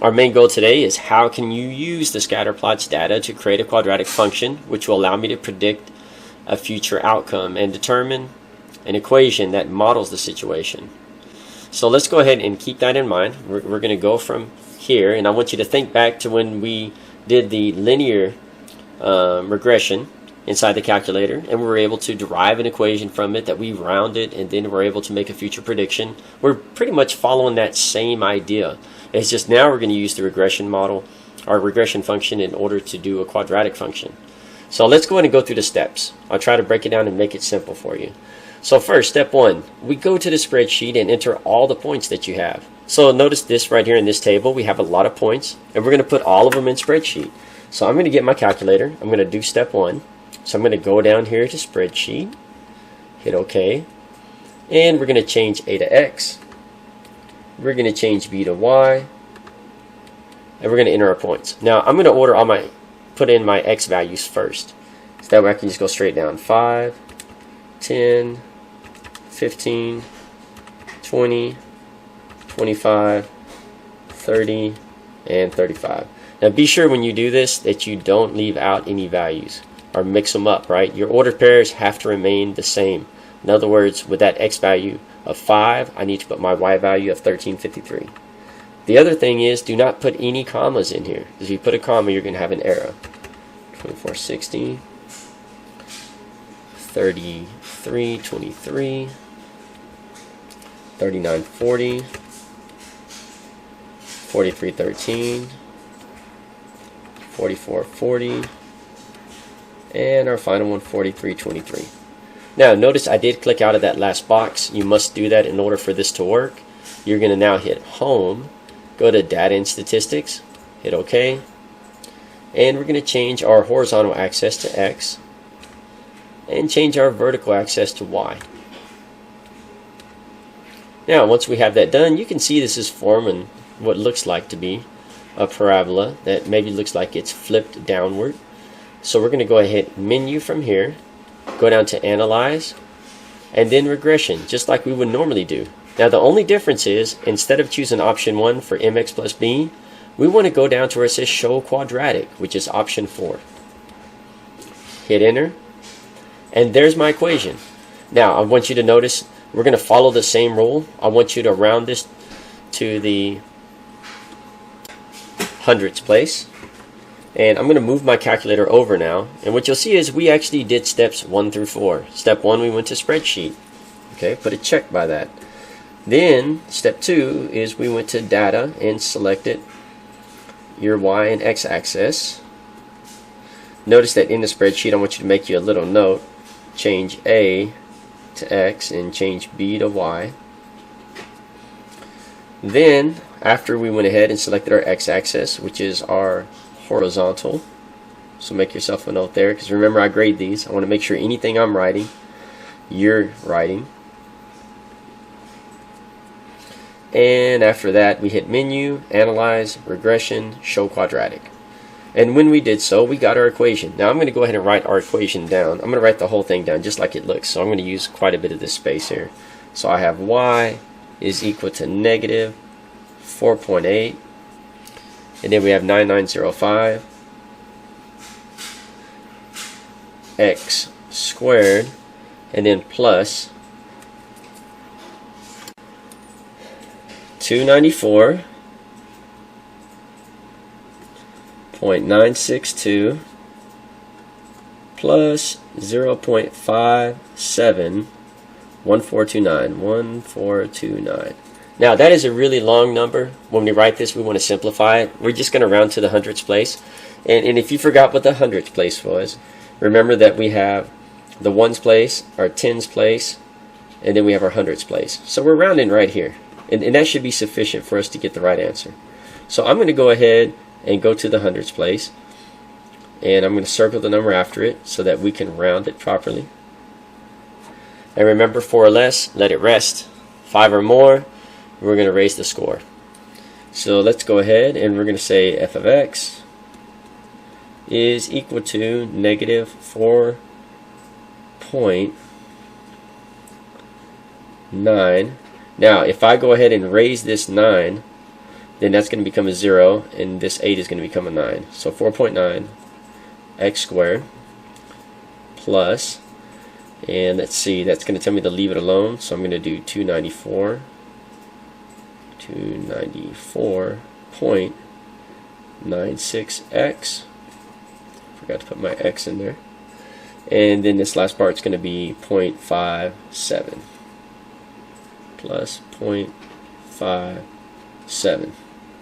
Our main goal today is how can you use the scatter plots data to create a quadratic function which will allow me to predict a future outcome and determine an equation that models the situation. So let's go ahead and keep that in mind. We're going to go from here, and I want you to think back to when we did the linear regression inside the calculator, and we were able to derive an equation from it that we rounded, and then we're able to make a future prediction. We're pretty much following that same idea. It's just now we're going to use the regression model, our regression function, in order to do a quadratic function. So let's go ahead and go through the steps. I'll try to break it down and make it simple for you. So first, step one, we go to the spreadsheet and enter all the points that you have. So notice this right here in this table, we have a lot of points, and we're going to put all of them in spreadsheet. So I'm going to get my calculator. I'm going to do step one. So I'm going to go down here to spreadsheet, hit OK, and we're going to change A to X. We're going to change B to Y, and we're going to enter our points. Now I'm going to put in my X values first. So that way I can just go straight down. 5, 10, 15, 20, 25, 30, and 35. Now be sure when you do this that you don't leave out any values or mix them up, right? Your ordered pairs have to remain the same. In other words, with that X value of 5, I need to put my Y value of 1353. The other thing is, do not put any commas in here. If you put a comma, you're going to have an error. 2460, 3323, 3940, 4313, 4440, and our final one, 4323. Now notice I did click out of that last box. You must do that in order for this to work. You're going to now hit home, go to data and statistics, hit OK, and we're going to change our horizontal axis to X and change our vertical axis to Y. Now once we have that done, you can see this is forming what looks like to be a parabola that maybe looks like it's flipped downward. So we're going to go ahead, menu from here, go down to Analyze, and then Regression, just like we would normally do. Now the only difference is, instead of choosing option 1 for mx plus b, we want to go down to where it says Show Quadratic, which is option 4. Hit Enter, and there's my equation. Now I want you to notice we're going to follow the same rule. I want you to round this to the hundredths place. And I'm going to move my calculator over now, and what you'll see is we actually did steps 1 through 4. Step 1, we went to spreadsheet. Okay, put a check by that. Then step 2 is we went to data and selected your Y and X axis. Notice that in the spreadsheet I want you to make you a little note. Change A to X and change B to Y. Then after we went ahead and selected our X axis, which is our horizontal, so make yourself a note there, because remember I grade these. I want to make sure anything I'm writing, you're writing. And after that we hit Menu, Analyze, Regression, Show Quadratic. And when we did so, we got our equation. Now I'm going to go ahead and write our equation down. I'm going to write the whole thing down just like it looks, so I'm going to use quite a bit of this space here. So I have Y is equal to negative 4.8, and then we have 9905 x squared, and then plus 294.962 plus 0.571429. Now that is a really long number. When we write this, we want to simplify it. We're just going to round to the hundredths place. And if you forgot what the hundredths place was, remember that we have the ones place, our tens place, and then we have our hundredths place. So we're rounding right here. And that should be sufficient for us to get the right answer. So I'm going to go ahead and go to the hundredths place. And I'm going to circle the number after it so that we can round it properly. And remember, 4 or less, let it rest. 5 or more, we're going to raise the score. So let's go ahead and we're going to say f of x is equal to negative 4.9. Now if I go ahead and raise this 9 then that's going to become a 0, and this 8 is going to become a 9. So 4.9 x squared plus, and let's see, that's going to tell me to leave it alone, so I'm going to do 294.96x. Forgot to put my x in there. And then this last part is going to be 0.57 plus 0.57.